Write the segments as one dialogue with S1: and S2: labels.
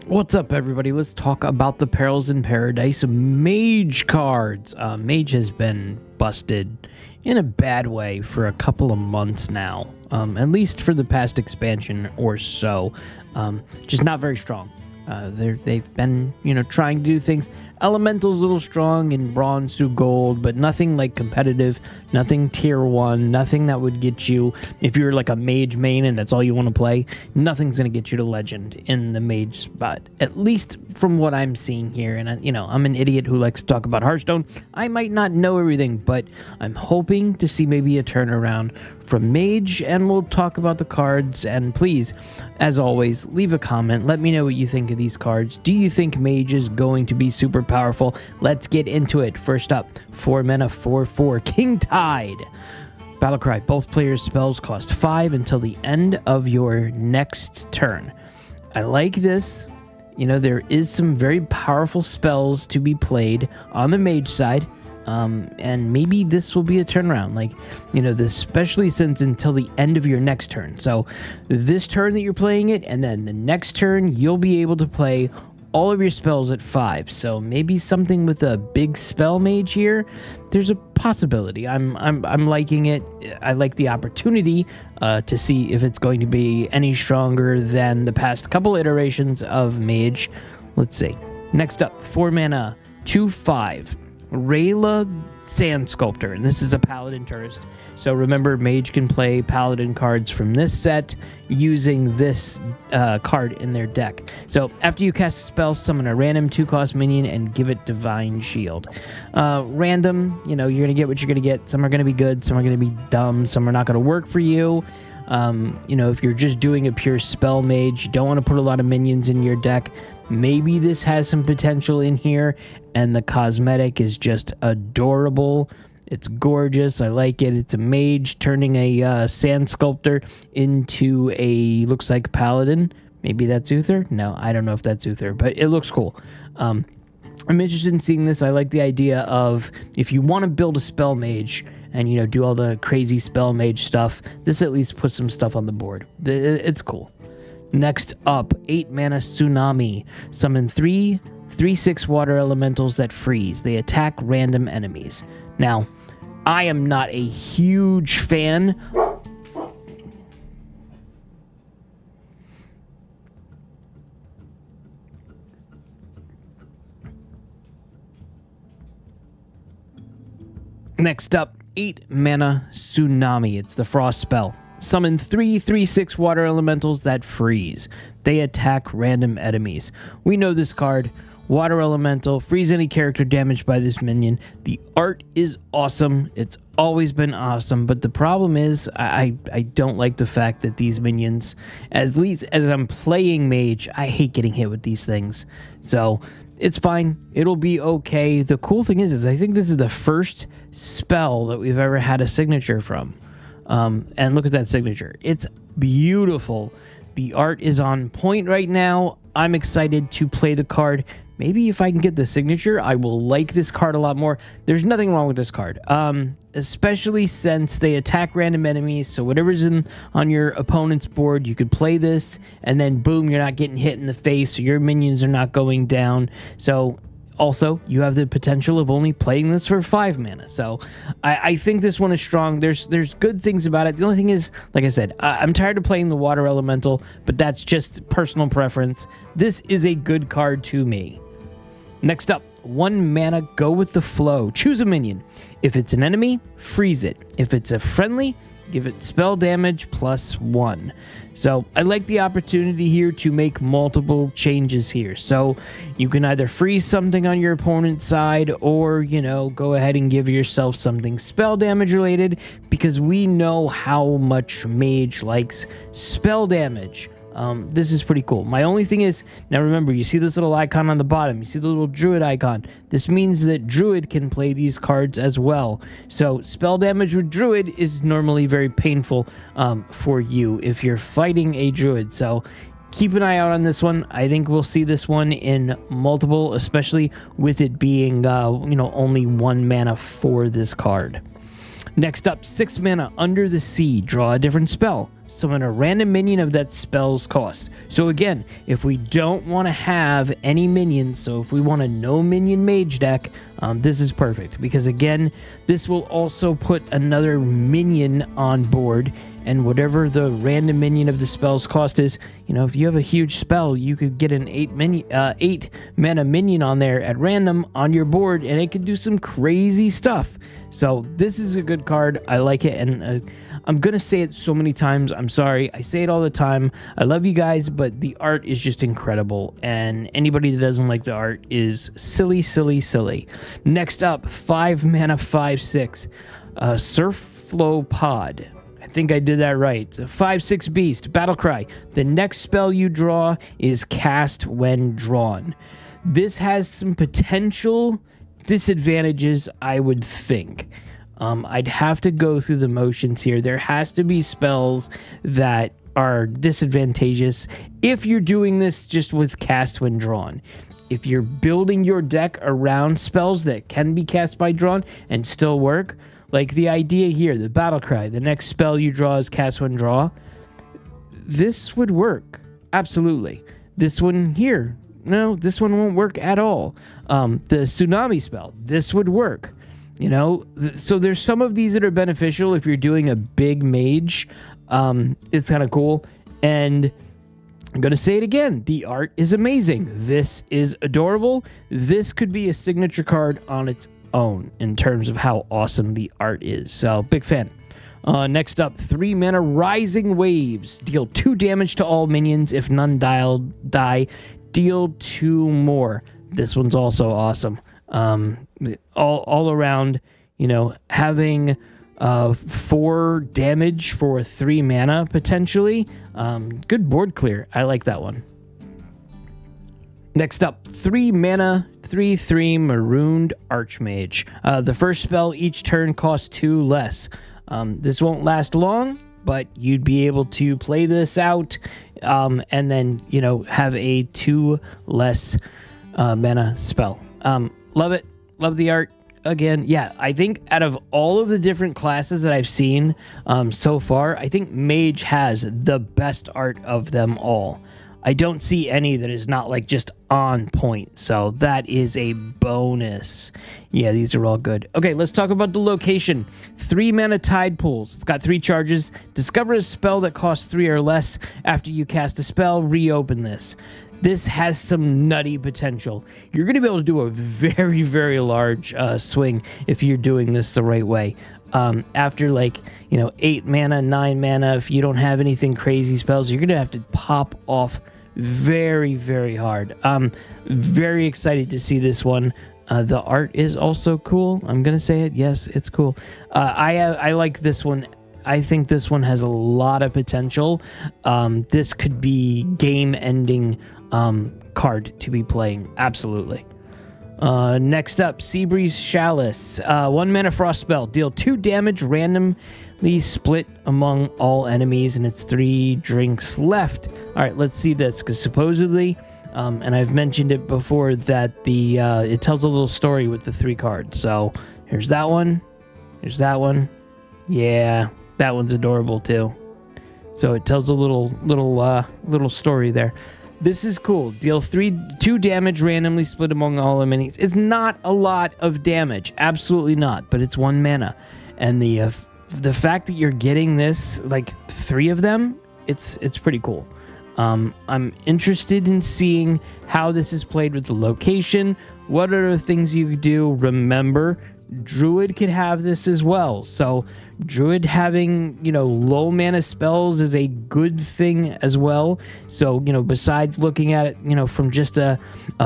S1: What's up, everybody? Let's talk about the Perils in Paradise Mage cards. Mage has been busted in a bad way for a couple of months now, at least for the past expansion or so. Just not very strong. They've been, trying to do things. Elemental's a little strong in bronze through gold, but nothing like competitive, nothing tier 1, nothing that would get you, if you're like a mage main and that's all you want to play, nothing's going to get you to legend in the mage spot, at least from what I'm seeing here. And, I'm an idiot who likes to talk about Hearthstone. I might not know everything, but I'm hoping to see maybe a turnaround from Mage, and we'll talk about the cards. And please, as always, leave a comment. Let me know what you think of these cards. Do you think Mage is going to be super powerful? Let's get into it. First up, 4 mana, 4/4, King Tide. Battlecry. Both players' spells cost 5 until the end of your next turn. I like this. There is some very powerful spells to be played on the Mage side. And maybe this will be a turnaround, especially since until the end of your next turn. So this turn that you're playing it, and then the next turn, you'll be able to play all of your spells at 5. So maybe something with a big spell mage here. There's a possibility. I'm liking it. I like the opportunity to see if it's going to be any stronger than the past couple iterations of Mage. Let's see. Next up, 4 mana, 2/5. Rayla Sand Sculptor, and this is a Paladin tourist. So remember, Mage can play Paladin cards from this set using this card in their deck. So after you cast a spell, summon a random 2-cost minion and give it Divine Shield. Random, you're going to get what you're going to get. Some are going to be good, some are going to be dumb, some are not going to work for you. If you're just doing a pure spell mage, you don't want to put a lot of minions in your deck. Maybe this has some potential in here, and the cosmetic is just adorable. It's gorgeous. I like it. It's a mage turning a sand sculptor into a, looks like Paladin. Maybe that's Uther? No, I don't know if that's Uther, but it looks cool. I'm interested in seeing this. I like the idea of, if you want to build a spell mage and, do all the crazy spell mage stuff, this at least puts some stuff on the board. It's cool. Next up, 8 mana Tsunami. Summon 3/6 water elementals that freeze. They attack random enemies. Now, I am not a huge fan. Next up, 8 mana Tsunami. It's the frost spell. Summon 3/6 water elementals that freeze. They attack random enemies. We know this card. Water elemental, freeze any character damaged by this minion. The art is awesome. It's always been awesome, but the problem is I don't like the fact that these minions, at least as I'm playing Mage, I hate getting hit with these things. So it's fine. It'll be okay. The cool thing is I think this is the first spell that we've ever had a signature from. And look at that signature. It's beautiful. The art is on point right now. I'm excited to play the card. Maybe if I can get the signature, I will like this card a lot more. There's nothing wrong with this card, especially since they attack random enemies. So whatever's on your opponent's board, you could play this, and then boom, you're not getting hit in the face. So your minions are not going down. So also, you have the potential of only playing this for 5 mana. So I think this one is strong. There's good things about it. The only thing is, like I said, I'm tired of playing the water elemental, but that's just personal preference. This is a good card to me. Next up, 1 mana, go with the flow. Choose a minion. If it's an enemy, freeze it. If it's a friendly, give it spell damage +1. So I like the opportunity here to make multiple changes here. So you can either freeze something on your opponent's side, or, go ahead and give yourself something spell damage related, because we know how much Mage likes spell damage. This is pretty cool. My only thing is, now remember, you see this little icon on the bottom. You see the little Druid icon. This means that Druid can play these cards as well. So spell damage with Druid is normally very painful for you if you're fighting a Druid. So keep an eye out on this one. I think we'll see this one in multiple, especially with it being only 1 mana for this card. Next up, 6 mana, Under the Sea. Draw a different spell. Summon a random minion of that spell's cost. So again, if we don't want to have any minions, so if we want a no minion mage deck, this is perfect. Because again, this will also put another minion on board, and whatever the random minion of the spell's cost is, you know, if you have a huge spell, you could get an 8 mana minion on there at random on your board, and it could do some crazy stuff. So this is a good card. I like it, and I'm gonna say it so many times. I'm sorry. I say it all the time. I love you guys, but the art is just incredible, and anybody that doesn't like the art is silly, silly, silly. Next up, 5 mana, 5/6, Surf Flow Pod. I think I did that right. It's a 5/6 beast. Battle Cry. The next spell you draw is cast when drawn. This has some potential disadvantages, I would think. I'd have to go through the motions here. There has to be spells that are disadvantageous if you're doing this just with cast when drawn. If you're building your deck around spells that can be cast by drawn and still work, like the idea here, the Battle Cry, the next spell you draw is cast when draw, this would work. Absolutely. This one here, no, this one won't work at all. The Tsunami spell, this would work. You know, so there's some of these that are beneficial if you're doing a big mage. It's kind of cool. And I'm going to say it again. The art is amazing. This is adorable. This could be a signature card on its own in terms of how awesome the art is. So, big fan. Next up, 3 mana Rising Waves. Deal 2 damage to all minions. If none die, deal 2 more. This one's also awesome. All around, you know, having 4 damage for 3 mana potentially. Good board clear. I like that one. Next up, 3 mana, 3/3 Marooned Archmage. The first spell each turn costs 2 less. This won't last long, but you'd be able to play this out, and then, you know, have a 2 less mana spell. Love it. Love the art. Again, yeah, I think out of all of the different classes that I've seen so far, I think Mage has the best art of them all. I don't see any that is not like just on point, so that is a bonus. Yeah, these are all good. Okay, let's talk about the location. 3 mana Tide Pools. It's got 3 charges. Discover a spell that costs 3 or less. After you cast a spell, reopen this. This has some nutty potential. You're going to be able to do a very, very large swing if you're doing this the right way. After, like, you know, 8 mana, 9 mana, if you don't have anything crazy spells, you're going to have to pop off very, very hard. I'm very excited to see this one. The art is also cool. I'm going to say it. Yes, it's cool. I like this one. I think this one has a lot of potential. This could be game-ending card to be playing. Absolutely. Next up, Seabreeze Shalice. 1 mana frost spell. Deal 2 damage randomly split among all enemies, and it's 3 drinks left. All right, let's see this, because supposedly, and I've mentioned it before, that it tells a little story with the 3 cards. So here's that one. Here's that one. Yeah, that one's adorable too. So it tells a little story there. This is cool. Deal 2 damage randomly split among all enemies. It's not a lot of damage, absolutely not, but it's 1 mana, and the fact that you're getting this, like 3 of them, it's pretty cool. I'm interested in seeing how this is played with the location. What are the things you could do? Remember, Druid could have this as well. So Druid having, you know, low mana spells is a good thing as well. So, you know, besides looking at it, you know, from just a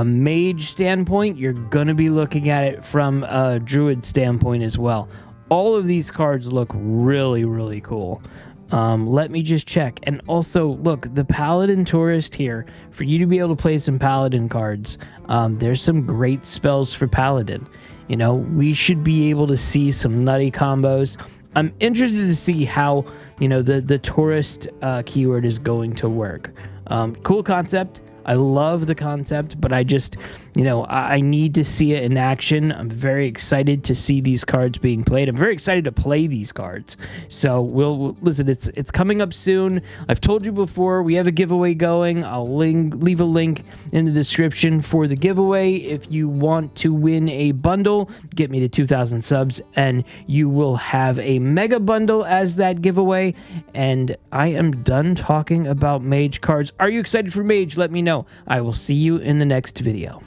S1: mage standpoint, you're going to be looking at it from a Druid standpoint as well. All of these cards look really, really cool. Let me just check. And also, look, the Paladin Tourist here, for you to be able to play some Paladin cards, there's some great spells for Paladin. You know, we should be able to see some nutty combos. I'm interested to see how, you know, the tourist keyword is going to work. Cool concept. I love the concept, but I just, you know, I need to see it in action. I'm very excited to see these cards being played. I'm very excited to play these cards. So we'll listen, it's coming up soon. I've told you before, we have a giveaway going. I'll leave a link in the description for the giveaway. If you want to win a bundle, get me to 2,000 subs, and you will have a mega bundle as that giveaway. And I am done talking about Mage cards. Are you excited for Mage? Let me know. I will see you in the next video.